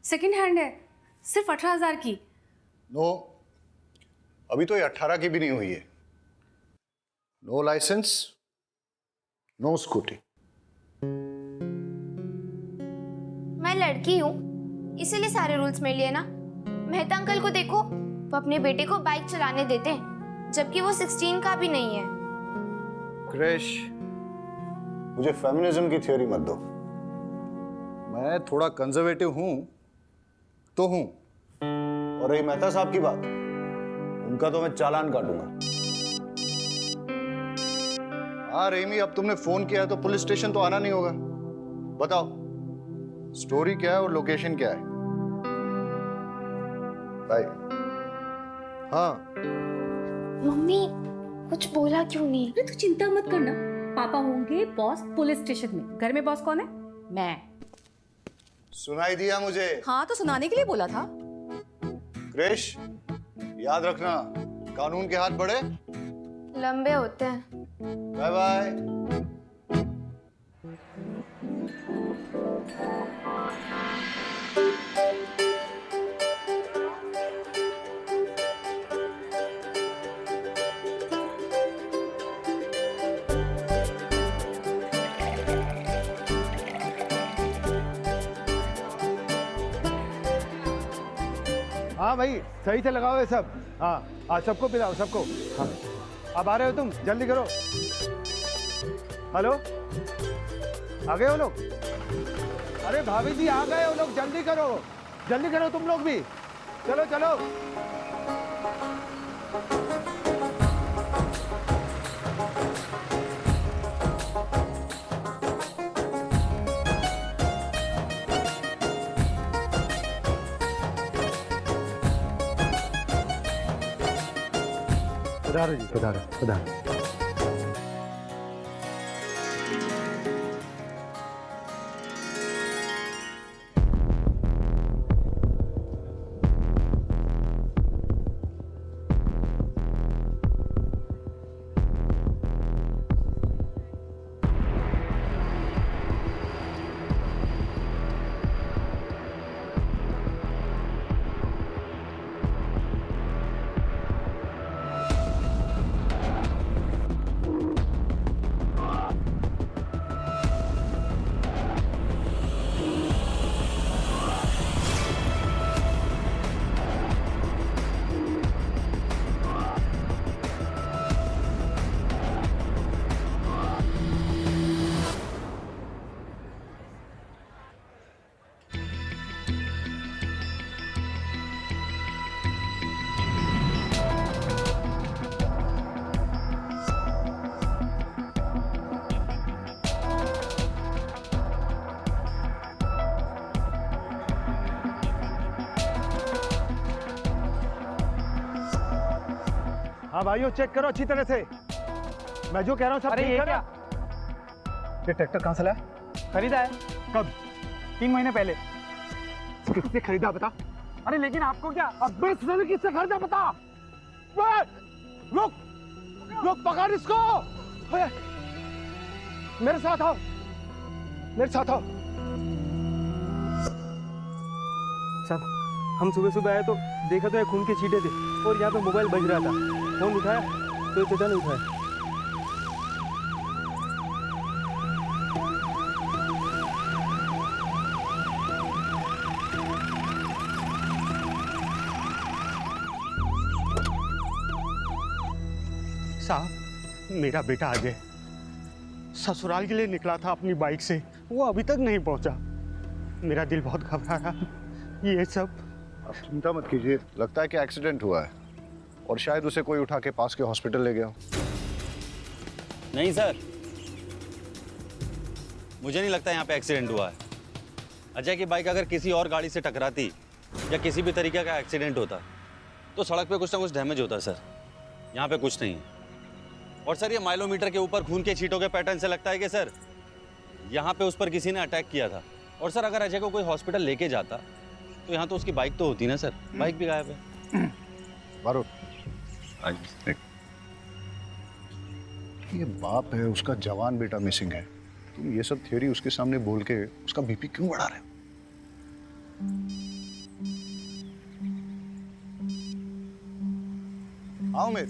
Second hand है, सिर्फ 18,000 की। नो, अभी तो ये 18 की भी नहीं हुई है। No licence, no scooty. मैं लड़की हूँ, इसीलिए सारे रूल्स मेरे लिए ना। मेहता अंकल को देखो, वो अपने बेटे को बाइक चलाने देते हैं, जबकि वो 16 का भी नहीं है। क्रिश, मुझे फेमिनिज्म की थ्योरी मत दो। मैं थोड़ा कंजर्वेटिव हूं तो हूं, और रही मेहता साहब की बात, उनका तो मैं चालान काटूंगा। हाँ रेमी, अब तुमने फोन किया है तो पुलिस स्टेशन तो आना नहीं होगा। बताओ स्टोरी क्या है और लोकेशन क्या है? बाय। हाँ, मम्मी कुछ बोला क्यों नहीं? अरे तू चिंता मत करना, पापा होंगे बॉस पुलिस स्टेशन में। घर में बॉस कौन है? मैं। सुनाई दिया मुझे। हाँ तो सुनाने के लिए बोला था। क्रिश, याद रखना, कानून के हाथ बड़े लंबे होते हैं। Bye bye. हाँ भाई, सही से लगाओ ये सब। हाँ हाँ, सबको पिलाओ सबको। हाँ, अब आ रहे हो तुम, जल्दी करो। हेलो, आ गए हो लोग? अरे भाभी जी आ गए हो लोग, जल्दी करो तुम लोग भी। चलो चलो। पधारो जी, पधारो। हाँ भाइयों, चेक करो अच्छी तरह से। मैं जो कह रहा हूँ सब ठीक है ना? ये ट्रैक्टर कहाँ से लाया? खरीदा है। कब? 3 महीने पहले। किससे खरीदा बता? अरे लेकिन आपको क्या? अब किससे खरीदा बता? रुक रुक, पकड़ इसको। मेरे साथ आओ। साहब, हम सुबह आए तो देखा तो ये खून के छींटे थे और यहाँ पे मोबाइल बज रहा था। फोन उठाया तो ये चाचा ने उठाया। साहब, मेरा बेटा अजय ससुराल के लिए निकला था अपनी बाइक से, वो अभी तक नहीं पहुंचा। मेरा दिल बहुत घबरा रहा। ये सब। अब चिंता मत कीजिए, लगता है कि एक्सीडेंट हुआ है और शायद उसे कोई उठा के पास के हॉस्पिटल ले गया हो। नहीं सर, मुझे नहीं लगता यहाँ पे एक्सीडेंट हुआ है। अजय की बाइक अगर किसी और गाड़ी से टकराती या किसी भी तरीके का एक्सीडेंट होता तो सड़क पे कुछ ना कुछ डैमेज होता सर। यहाँ पे कुछ नहीं है। और सर, ये माइलोमीटर के ऊपर खून के छींटों के पैटर्न से लगता है कि सर यहाँ पे उस पर किसी ने अटैक किया था। और सर, अगर अजय को कोई हॉस्पिटल लेके जाता तो यहाँ तो उसकी बाइक तो होती ना सर। बाइक भी गायब है। बारूद, ये बाप है, उसका जवान बेटा मिसिंग है। तुम ये सब थ्योरी उसके सामने बोल के उसका बीपी क्यों बढ़ा रहे हो? हाँ उमेद।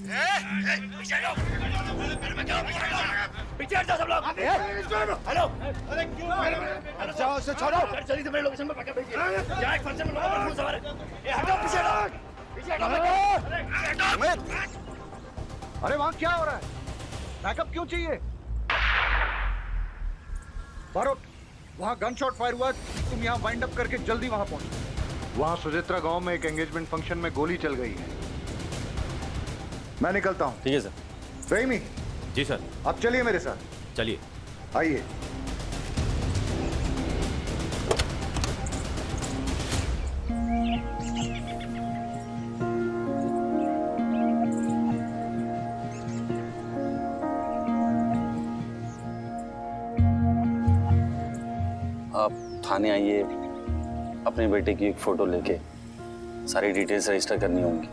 जाओ उसे छोड़ो। उमेद, अरे वहाँ क्या हो रहा है? बैकअप क्यों चाहिए? बारोट, वहाँ गन शॉट फायर हुआ, तुम यहाँ वाइंड अप करके जल्दी वहाँ पहुंचो। वहाँ सुजित्रा गांव में एक एंगेजमेंट फंक्शन में गोली चल गई है। मैं निकलता हूँ। ठीक है सर। फहीमी, जी सर। आप चलिए मेरे साथ। चलिए। आइए। आप थाने आइए, अपने बेटे की एक फोटो लेके सारी डिटेल्स रजिस्टर करनी होंगी।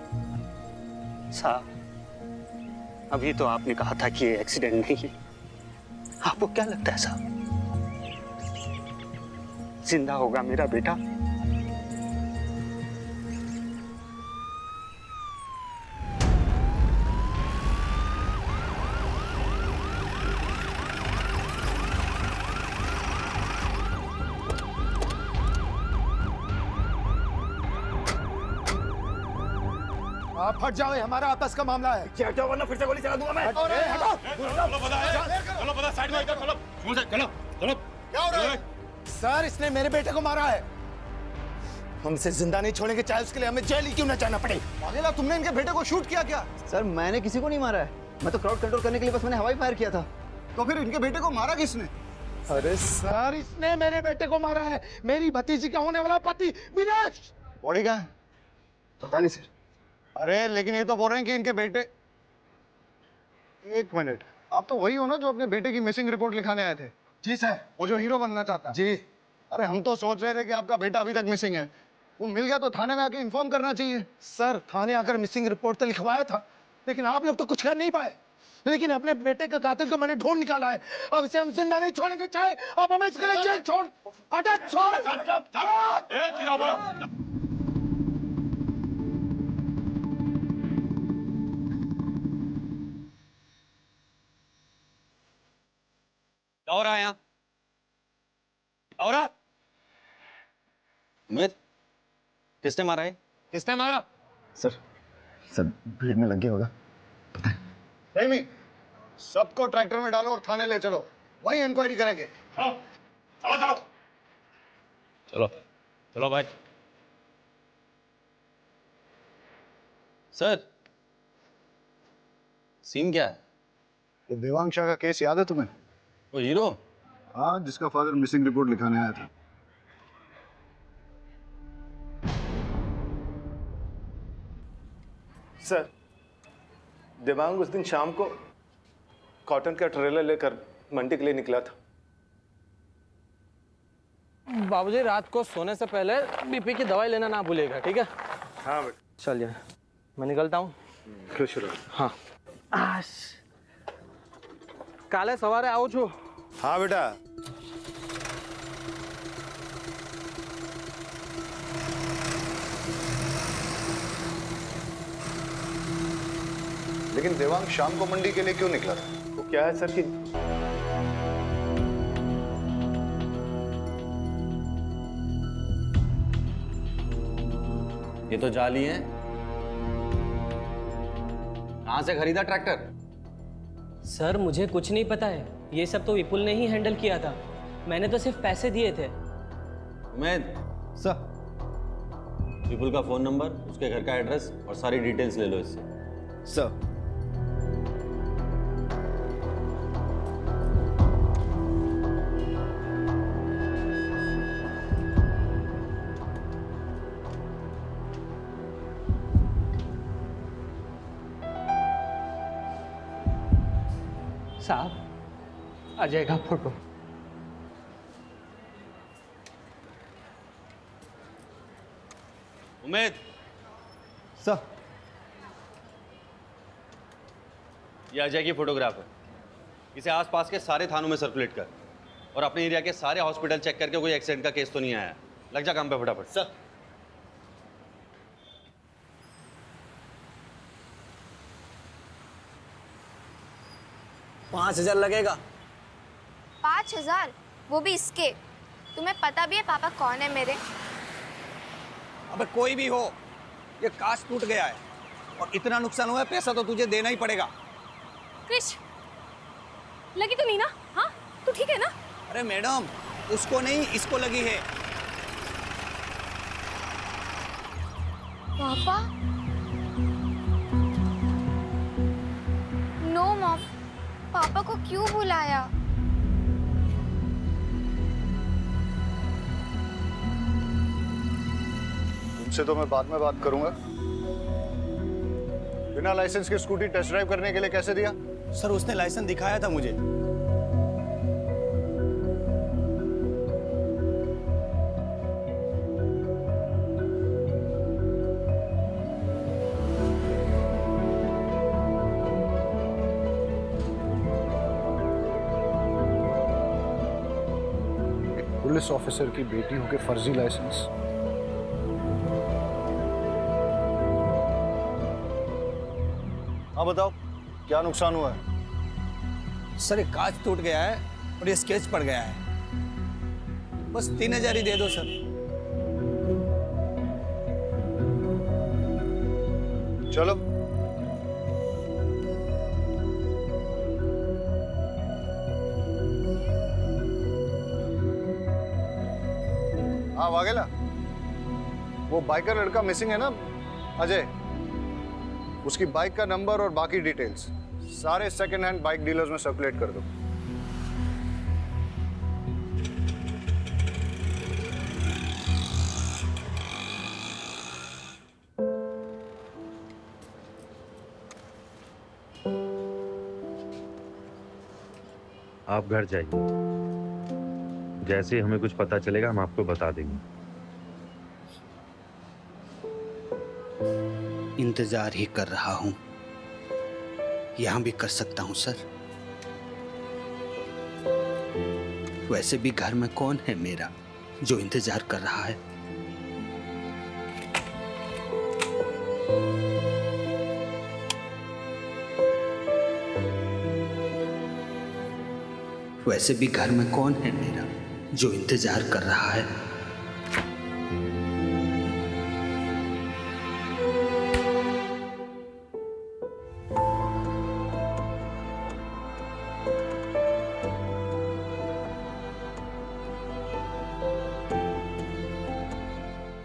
साहब, अभी तो आपने कहा था कि ये एक्सीडेंट नहीं है। आपको क्या लगता है साहब, जिंदा होगा मेरा बेटा? आप हट जाओ, ये हमारा आपस का मामला है। क्या वरना फिर से गोली चला दूंगा मैं। क्या हो रहा है? सर, इसने मेरे बेटे को मारा है। हम इसे जिंदा नहीं छोड़ेंगे, चाहे उसके लिए हमें जेल ही क्यों न जाना पड़े। पागल, तुमने इनके बेटे को शूट किया क्या? सर मैंने किसी को नहीं मारा है, मैं तो क्राउड कंट्रोल करने के लिए बस मैंने हवाई फायर किया था। तो फिर इनके बेटे को मारा किसने? अरे सर, इसने मेरे बेटे को मारा है, मेरी भतीजी का होने वाला पति विनाश। बॉडी कहाँ है? पता नहीं सर। अरे लेकिन ये तो बोल रहे हैं कि इनके बेटे। एक मिनट, आप तो वही हो ना जो अपने बेटे की मिसिंग रिपोर्ट लिखाने आए थे? जी सर। वो जो हीरो बनना चाहता है? जी। अरे हम तो सोच रहे थे कि आपका बेटा अभी तक मिसिंग है। वो मिल गया तो थाने में आके इन्फॉर्म करना चाहिए। सर, थाने आकर मिसिंग रिपोर्ट तो लिखवाया था, लेकिन आप लोग तो कुछ कर नहीं पाए। लेकिन अपने बेटे का कातिल को मैंने ढूंढ निकाला है। अब इसे हम जिंदा नहीं छोड़ेंगे, चाहे अब हमें इसके लिए जेल छोड़। हटा, छोड़। क्या हो रहा है यहाँ? क्या हो रहा? उमेद, किसने मारा है? किसने मारा? सर भीड़ में लग गया होगा। नहीं, सबको ट्रैक्टर में डालो और थाने ले चलो, वहीं इंक्वायरी करेंगे। चलो चलो भाई। सर, सीन क्या है? ये देवांग शाह का केस याद है तुम्हें? वो हीरो? हाँ, जिसका फादर मिसिंग रिपोर्ट लिखाने आया था। सर, देवांग उस दिन शाम को कॉटन का ट्रेलर लेकर मंडी के लिए निकला था। बाबूजी, रात को सोने से पहले बीपी की दवाई लेना ना भूलिएगा, ठीक है? हाँ बेटा। चलिए, मैं निकलता हूँ। खुश रहो। हाँ। काले सवारे आओ छो। हाँ बेटा। लेकिन देवांग शाम को मंडी के लिए क्यों निकला था? वो क्या है सर कि ये तो जाली हैं। कहाँ से खरीदा ट्रैक्टर? सर मुझे कुछ नहीं पता है, ये सब तो विपुल ने ही हैंडल किया था, मैंने तो सिर्फ पैसे दिए थे। उमेद, सर विपुल का फोन नंबर, उसके घर का एड्रेस और सारी डिटेल्स ले लो इससे। सर साहब, अजय का फोटो। उमेद, सर ये अजय की फोटोग्राफ है। इसे आसपास के सारे थानों में सर्कुलेट कर और अपने एरिया के सारे हॉस्पिटल चेक करके कोई एक्सीडेंट का केस तो नहीं आया। लग जा काम पे फटाफट। सर 5,000 लगेगा। 5,000? वो भी इसके? तुम्हें पता भी है पापा कौन है मेरे? अबे कोई भी हो, ये कांच टूट गया है और इतना नुकसान हुआ है, पैसा तो तुझे देना ही पड़ेगा। क्रिश, लगी तो नहीं ना? हाँ, तू ठीक है ना? अरे मैडम, उसको नहीं, इसको लगी है। पापा? नो मॉम, पापा को क्यों बुलाया? तुमसे तो मैं बाद में बात करूंगा। बिना लाइसेंस के स्कूटी टेस्ट ड्राइव करने के लिए कैसे दिया? सर उसने लाइसेंस दिखाया था मुझे। पुलिस ऑफिसर की बेटी होके फर्जी लाइसेंस। हाँ बताओ, क्या नुकसान हुआ है? सर ये कांच टूट गया है और ये स्केच पड़ गया है। बस 3,000 ही दे दो सर। चलो। हाँ वाघेला, वो बाइकर लड़का मिसिंग है ना, अजय। उसकी बाइक का नंबर और बाकी डिटेल्स सारे सेकंड हैंड बाइक डीलर्स में सर्कुलेट कर दो। आप घर जाइए, जैसे ही हमें कुछ पता चलेगा हम आपको बता देंगे। इंतजार ही कर रहा हूं, यहां भी कर सकता हूं सर। वैसे भी घर में कौन है मेरा जो इंतजार कर रहा है? वैसे भी घर में कौन है मेरा जो इंतजार कर रहा है?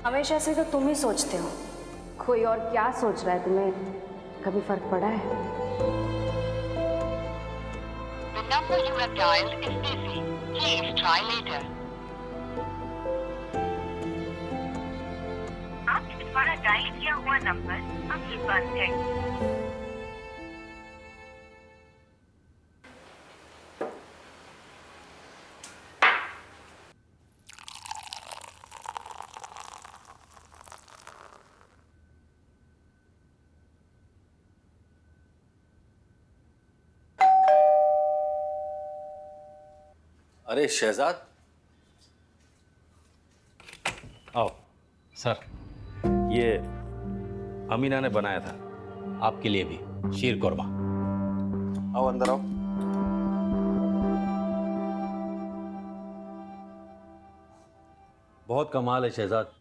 हमेशा से तो तुम ही सोचते हो, कोई और क्या सोच रहा है तुम्हें कभी फर्क पड़ा है? The number you have dialed is busy. Please try later. आपके द्वारा डायल किया हुआ नंबर अभी बंद है। अरे शहजाद, आओ। सर, ये अमीना ने बनाया था आपके लिए भी, शीर कोरमा। आओ अंदर आओ। बहुत कमाल है शहजाद।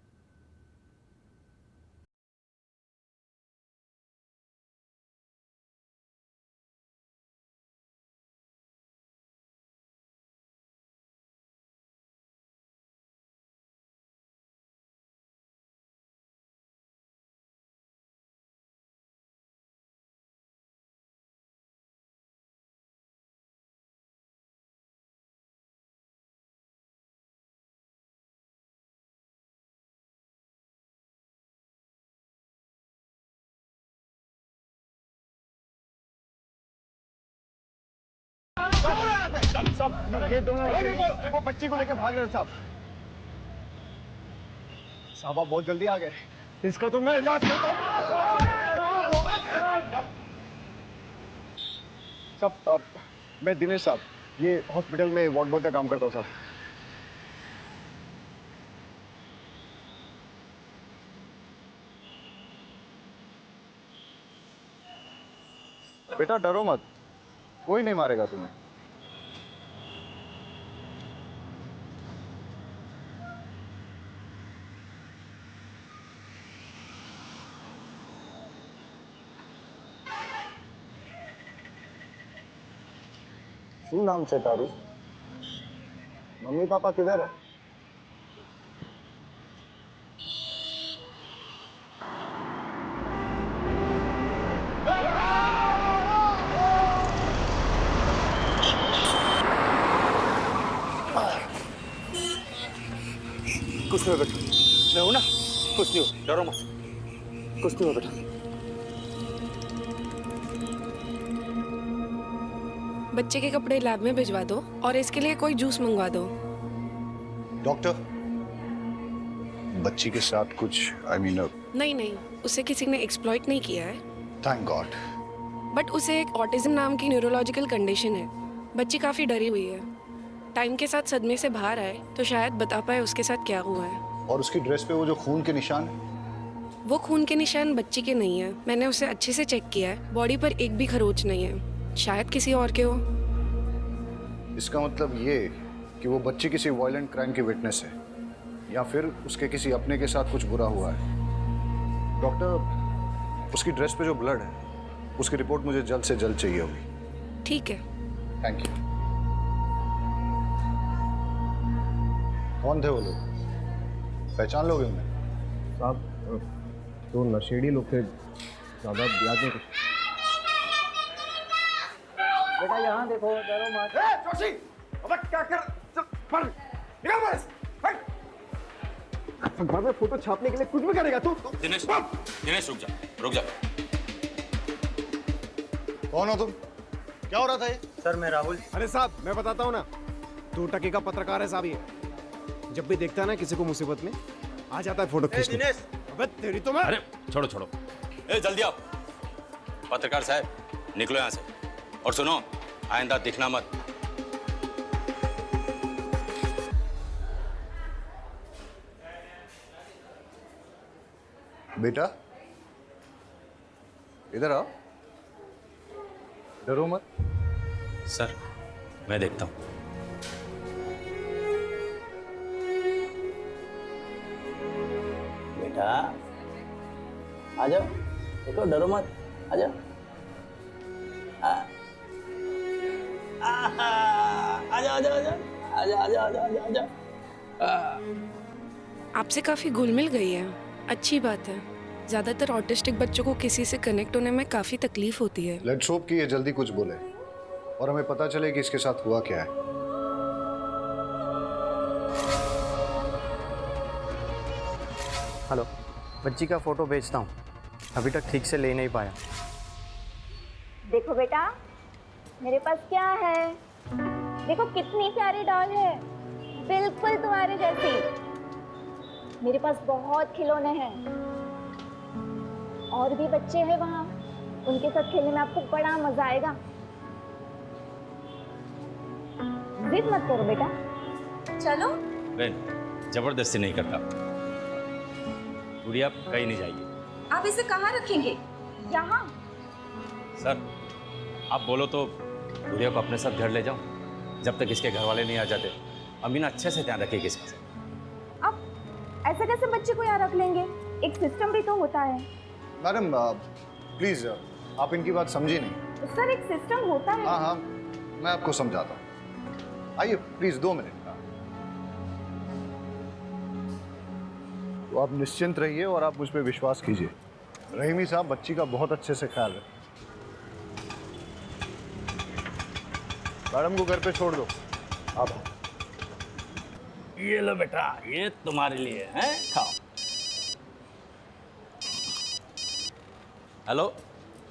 सब ये दोनों वो बच्ची को लेकर भाग रहे साहब। साहब आप बहुत जल्दी आ गए, इसका तो मैं इलाज करता हूँ। साहब मैं दिनेश साहब, ये हॉस्पिटल में वार्ड बॉय का काम करता हूँ साहब। बेटा डरो मत, कोई नहीं मारेगा तुम्हें। શું નામ છે તારું? મમ્મી પાપા કિધર है? कुछ नहीं बेटा, मैं हूं ना, कुछ नहीं हो, डरो मत, कुछ नहीं हो बेटा। बच्चे के कपड़े लैब में भिजवा दो और इसके लिए कोई जूस मंगवा दो। डॉक्टर, बच्ची के साथ कुछ नहीं नहीं, उसे किसी ने एक्सप्लॉइट नहीं किया है, थैंक गॉड। बट उसे एक ऑटिज्म नाम की न्यूरोलॉजिकल कंडीशन है। बच्ची काफ़ी डरी हुई है। टाइम के साथ सदमे से बाहर आए तो शायद बता पाए उसके साथ क्या हुआ है। और उसकी ड्रेस पे वो जो खून के निशान है? वो खून के निशान बच्ची के नहीं है। मैंने उसे अच्छे से चेक किया है। बॉडी पर एक भी खरोच नहीं है। शायद किसी और के हो। इसका मतलब ये कि वो बच्ची किसी वायलेंट क्राइम की विटनेस है या फिर उसके किसी अपने के साथ कुछ बुरा हुआ है। डॉक्टर, उसकी ड्रेस पे जो ब्लड है उसकी रिपोर्ट मुझे जल्द से जल्द चाहिए होगी। ठीक है। Thank you. कौन थे वो लोग? पहचान लोगे उन्हें? साहब तो नशेड़ी लोग थे, ज़्यादा याद नहीं कुछ। बेटा यहाँ देखो, डरो मत। जोशी, अबे क्या कर? पर निकल बस। अखबार में फोटो छापने के लिए कुछ भी करेगा तू? दिनेश, दिनेश रुक जा, रुक जा। कौन हो तुम? क्या हो रहा था ये? सर मैं राहुल। अरे साहब मैं बताता हूँ ना, 2 टके का पत्रकार है साहब ये। जब भी देखता है ना किसी को मुसीबत में, आ जाता है फोटो खींचने। दिनेश, अबे तेरी तो मैं। अरे छोड़ो छोड़ो, ए जल्दी आओ। पत्रकार साहब निकलो यहाँ से, और सुनो आइंदा दिखना मत। बेटा इधर आओ, डरो मत। सर मैं देखता हूँ। बेटा आ जाओ, देखो डरो मत, आ जाओ। आजा। आपसे काफ़ी घुल मिल गई है। अच्छी बात है। ज़्यादातर ऑटिस्टिक बच्चों को किसी से कनेक्ट होने में काफ़ी तकलीफ होती है। लेट्स होप कि ये जल्दी कुछ बोले और हमें पता चले कि इसके साथ हुआ क्या है। हेलो, बच्ची का फोटो भेजता हूँ, अभी तक ठीक से ले नहीं पाया। देखो बेटा, मेरे पास क्या है, देखो कितनी प्यारी डॉल है, बिल्कुल तुम्हारे जैसी। मेरे पास बहुत खिलौने हैं, और भी बच्चे हैं वहाँ, उनके साथ खेलने में आपको बड़ा मजा आएगा। जिद मत करो बेटा, चलो। बहन जबरदस्ती नहीं करता, गुड़िया कहीं नहीं जाएगी। आप इसे कहाँ रखेंगे? यहाँ। सर आप बोलो तो गुड़िया को अपने साथ घर ले जाऊं, जब तक इसके घर वाले नहीं आ जाते। अमीना अच्छे से ध्यान रखेगी इसका। अब ऐसे कैसे बच्चे को यहाँ रख लेंगे? एक सिस्टम भी तो होता है। मैडम प्लीज आप इनकी बात समझी नहीं। सर एक सिस्टम होता है। हाँ हाँ मैं आपको समझाता हूँ, आइए प्लीज 2 मिनट। तो आप निश्चिंत रहिए और आप मुझ पर विश्वास कीजिए। रहीमी साहब बच्ची का बहुत अच्छे से ख्याल रखें। मैडम को घर पे छोड़ दो आप। ये लो बेटा, ये तुम्हारे लिए है, खाओ। हेलो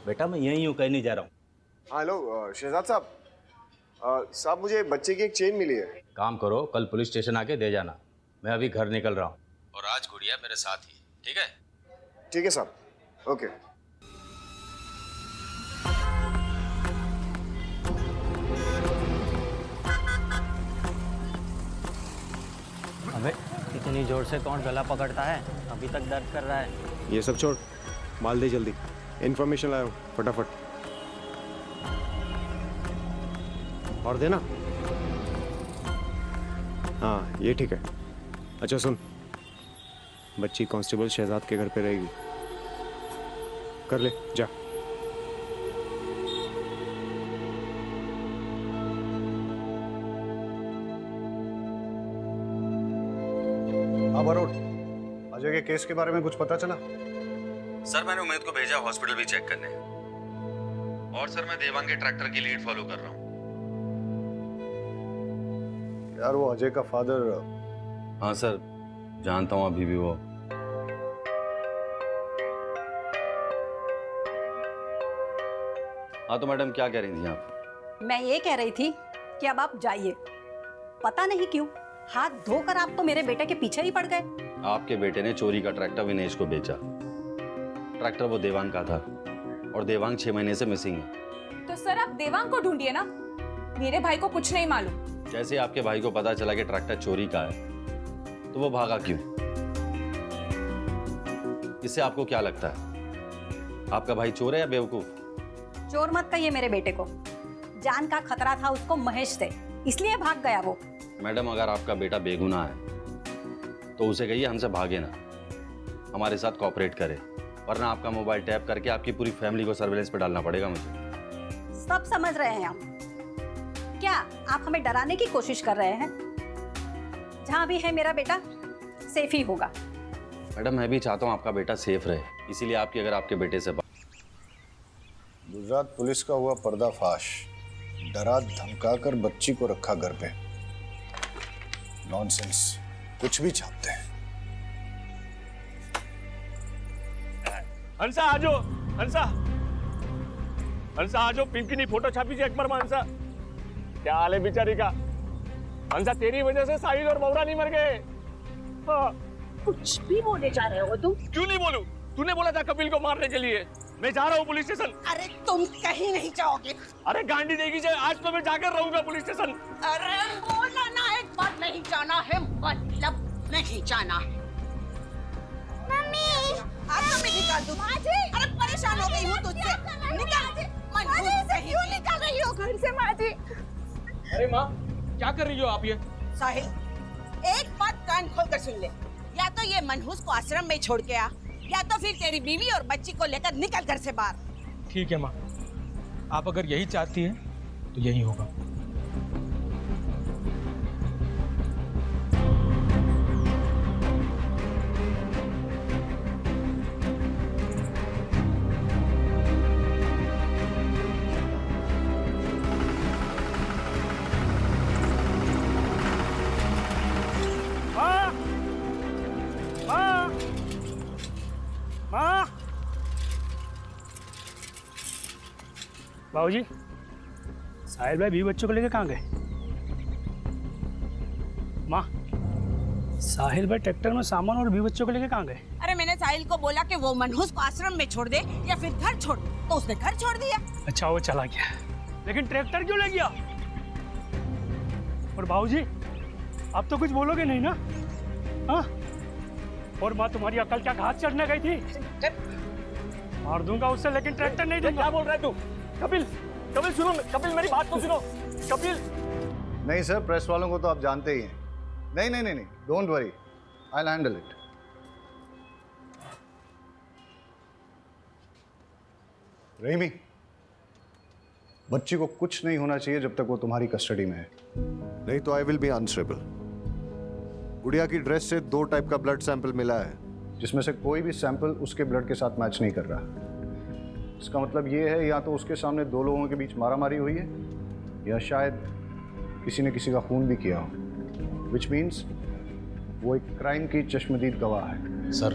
बेटा, मैं यहीं हूँ, कहीं नहीं जा रहा हूँ। हेलो शहजाद साहब, मुझे बच्चे की एक चेन मिली है। काम करो, कल पुलिस स्टेशन आके दे जाना। मैं अभी घर निकल रहा हूँ और आज गुड़िया मेरे साथ ही, ठीक है? ठीक है साहब, ओके। अबे इतनी जोर से कौन गला पकड़ता है? अभी तक दर्द कर रहा है। ये सब छोड़, माल दे जल्दी। इन्फॉर्मेशन लाओ फटाफट। और देना। हाँ ये ठीक है। अच्छा सुन, बच्ची कांस्टेबल शहजाद के घर पे रहेगी। कर ले जा। हाँ वरुण, अजय के केस के बारे में कुछ पता चला? सर मैंने उमेद को भेजा हॉस्पिटल भी चेक करने। और सर मैं देवांग के ट्रैक्टर की लीड फॉलो कर रहा हूँ। यार वो अजय का फादर। हाँ सर जानता हूँ अभी भी वो। हाँ तो मैडम क्या कह रही थी आप? मैं ये कह रही थी कि अब आप जाइए। पता नहीं क्यों हाथ धोकर आप तो मेरे बेटे के पीछे ही पड़ गए। आपके बेटे ने चोरी का ट्रैक्टर विनेश को बेचा। ट्रैक्टर वो देवांग का था और देवांग 6 महीने से मिसिंग है। तो सर आप देवांग को ढूंढिए ना, मेरे भाई को कुछ नहीं मालूम। जैसे आपके भाई को पता चला कि ट्रैक्टर चोरी का है तो वो भागा क्यों? इससे आपको क्या लगता है, आपका भाई चोर है या बेवकूफ? चोर मत कहिए मेरे बेटे को, जान का खतरा था उसको महेश से, इसलिए भाग गया वो। मैडम अगर आपका बेटा बेगुनाह है तो उसे कहिए हमसे भागे ना, हमारे साथ कोऑपरेट करे, वरना आपका मोबाइल टैप करके आपकी पूरी फैमिली को सर्विलेंस पे डालना पड़ेगा मुझे। सब समझ रहे हैं हम। क्या आप हमें डराने की कोशिश कर रहे हैं? जहां भी है मेरा बेटा सेफ ही होगा। मैडम मैं भी चाहता हूँ आपका बेटा सेफ रहे, इसीलिए आपकी अगर आपके बेटे से गुजरात पुलिस का हुआ पर्दाफाश। डरा धमका कर बच्ची को रखा घर पे। नॉनसेंस, कुछ भी छापते हैं। हंसा आजो, हंसा हंसा आजो, पिंकी फोटो छापी थी अकबर में। हंसा क्या हाल है बेचारी का? हंसा तेरी वजह से साहिल और मौरा नहीं मर गए। हाँ। कुछ भी बोले जा रहे हो तुम? क्यों नहीं बोलूं? तूने बोला था कपिल को मारने के लिए। मैं जा रहा हूँ पुलिस स्टेशन। अरे तुम कहीं नहीं जाओगे। अरे गांडी देगी जाए, आज तो मैं जाकर रहूंगा पुलिस स्टेशन। अरे बोला ना, एक बार नहीं जाना है मतलब नहीं जाना है। मम्मी आज तो मैं निकाल दूँ। अरे परेशान हो गई हूँ तुझसे। निकाल। क्यों निकाल रही हो घर से माजी? अरे माँ क्या कर रही हो आप ये? साहिल एक बात कान खोल कर सुन ले, या तो ये मनहूस को आश्रम में छोड़ के आ, या तो फिर तेरी बीवी और बच्ची को लेकर निकल घर से बाहर। ठीक है माँ, आप अगर यही चाहती हैं तो यही होगा। बाबूजी, साहिल भाई 20 बच्चों को लेकर कहाँ गए? माँ, साहिल भाई ट्रैक्टर में सामान और 20 बच्चों को लेकर कहाँ गए? अरे मैंने साहिल को बोला कि वो मनहूस को आश्रम में छोड़ दे या फिर घर छोड़ दे, तो उसने घर छोड़ दिया। अच्छा वो चला गया, लेकिन ट्रैक्टर क्यों ले गया? और बाबूजी आप तो कुछ बोलोगे नहीं ना? हाँ? और माँ तुम्हारी अकल क्या घास चढ़ने गई थी? मार दूंगा उससे, लेकिन ट्रैक्टर नहीं दूंगा। क्या बोल रहा है तू? कपिल, कपिल सुनो, कपिल मेरी बात तो सुनो। कपिल नहीं सर, प्रेस वालों को तो आप जानते ही हैं। नहीं नहीं नहीं नहीं, don't worry, I will handle it. Rahimi, बच्ची को कुछ नहीं होना चाहिए जब तक वो तुम्हारी कस्टडी में है, नहीं तो आई विल बी आंसरेबल। गुड़िया की ड्रेस से 2 टाइप का ब्लड सैंपल मिला है, जिसमें से कोई भी सैंपल उसके ब्लड के साथ मैच नहीं कर रहा। इसका मतलब ये है या तो उसके सामने 2 लोगों के बीच मारामारी हुई है, या शायद किसी ने किसी का खून भी किया हो, विच मीन्स वो एक क्राइम की चश्मदीद गवाह है। सर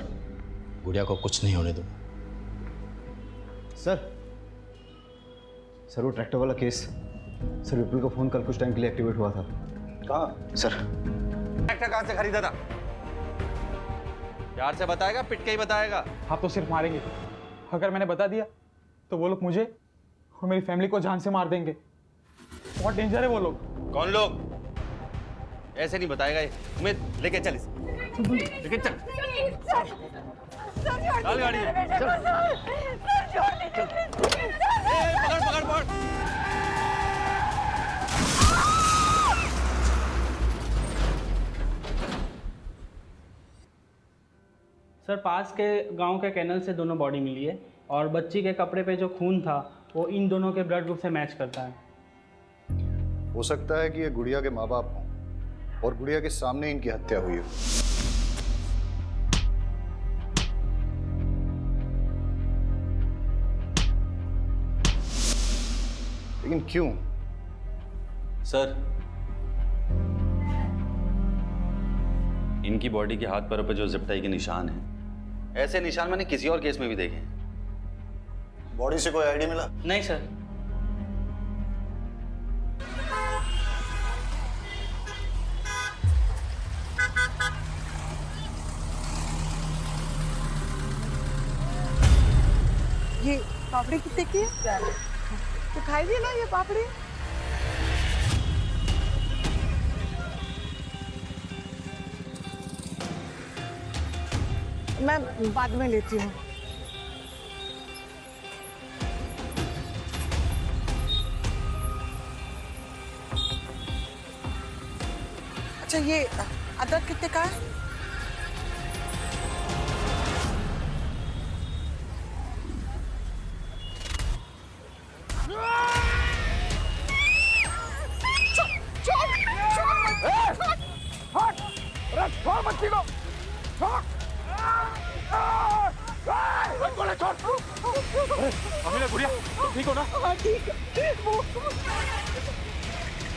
गुड़िया को कुछ नहीं होने दो। सर वो ट्रैक्टर वाला केस, सर विपुल का फोन कल कुछ टाइम के लिए एक्टिवेट हुआ था। कहाँ? सर ट्रैक्टर कहाँ से खरीदा था? प्यार से बताएगा, पिट के ही बताएगा? आप तो सिर्फ मारेंगे। अगर मैंने बता दिया तो वो लोग मुझे और मेरी फैमिली को जान से मार देंगे। बहुत डेंजर है वो लोग। कौन लोग? ऐसे नहीं बताएगा ये। उमेद लेके चल इसे, लेके चल। चल गाड़ी में। पकड़ पकड़ पकड़। सर पास के गांव के कैनल से दोनों बॉडी मिली है और बच्ची के कपड़े पे जो खून था वो इन दोनों के ब्लड ग्रुप से मैच करता है। हो सकता है कि ये गुड़िया के माँ बाप हों और गुड़िया के सामने इनकी हत्या हुई हो। लेकिन क्यों? सर, इनकी बॉडी के हाथ पैरों पर जो जिप-टाई के निशान हैं, ऐसे निशान मैंने किसी और केस में भी देखे हैं। बॉडी से कोई आईडी मिला? नहीं सर। ये पापड़ी कितने की है? तो खाइए ना ये पापड़ी। मैं बाद में लेती हूँ। अच्छा ये अदरक कितने का है? गुड़िया ठीक हो ना? हाँ ठीक है।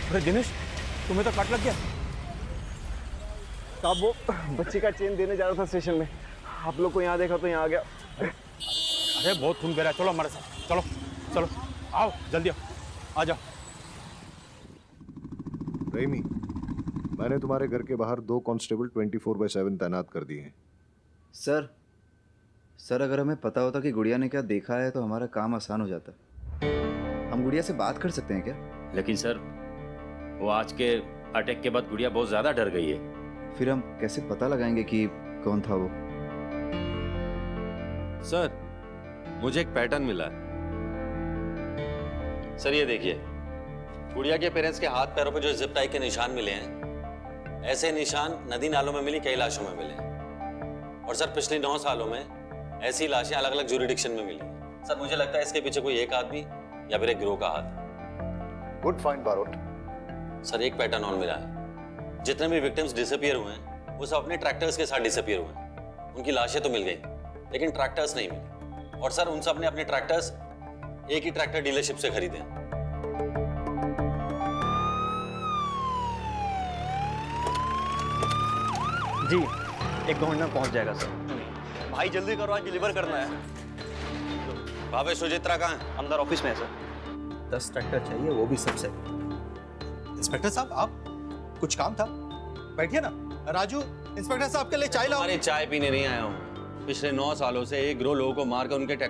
अरे दिनेश, तुम्हें तो कट लग गया। साहब वो बच्ची का चेन देने जा रहा था स्टेशन में, आप लोग को यहाँ देखा तो यहाँ आ गया। अरे बहुत खून बह रहा है, चलो हमारे साथ, चलो चलो आओ जल्दी आओ, आ जाओ। रहीमी, मैंने तुम्हारे घर के बाहर 2 कांस्टेबल 24/7 तैनात कर दिए हैं। सर अगर हमें पता होता कि गुड़िया ने क्या देखा है तो हमारा काम आसान हो जाता। हम गुड़िया से बात कर सकते हैं क्या? लेकिन सर वो आज के अटैक के बाद गुड़िया बहुत ज़्यादा डर गई है। फिर हम कैसे पता लगाएंगे कि कौन था वो? सर, मुझे एक पैटर्न मिला है। सर ये देखिए, गुड़िया के पेरेंट्स के हाथ पैरों पर जो जिप टाई के निशान मिले हैं, ऐसे निशान नदी नालों में मिली कई लाशों में मिले हैं। और सर पिछले 9 सालों में ऐसी लाशें अलग अलग ज्यूरिडिक्शन में मिली। सर मुझे लगता है इसके पीछे कोई एक आदमी या फिर एक गिरोह का हाथ है। Good find Barot. सर एक पैटर्न और मिला है, जितने भी विक्टिम्स डिसअपियर हुए हैं वो सब अपने ट्रैक्टर्स के साथ डिसअपियर हुए हैं। उनकी लाशें तो मिल गई लेकिन ट्रैक्टर्स नहीं मिले। और सर उन सब ने अपने ट्रैक्टर्स एक ही ट्रैक्टर डीलरशिप से खरीदे हैं। जी 1-2 मिनट में पहुंच जाएगा सर। भाई जल्दी करो, आज डिलीवर करना है। भावे सुचित्रा कहाँ है? अंदर ऑफिस में है सर। 10 ट्रैक्टर चाहिए, वो भी सबसे। इंस्पेक्टर साहब आप, कुछ काम था? बैठिए ना। राजू, इंस्पेक्टर साहब के लिए चाय लाओ। हमारी चाय पीने नहीं आया हूँ। पिछले 9 सालों से एक गिरोह लोगों को मारकर उनके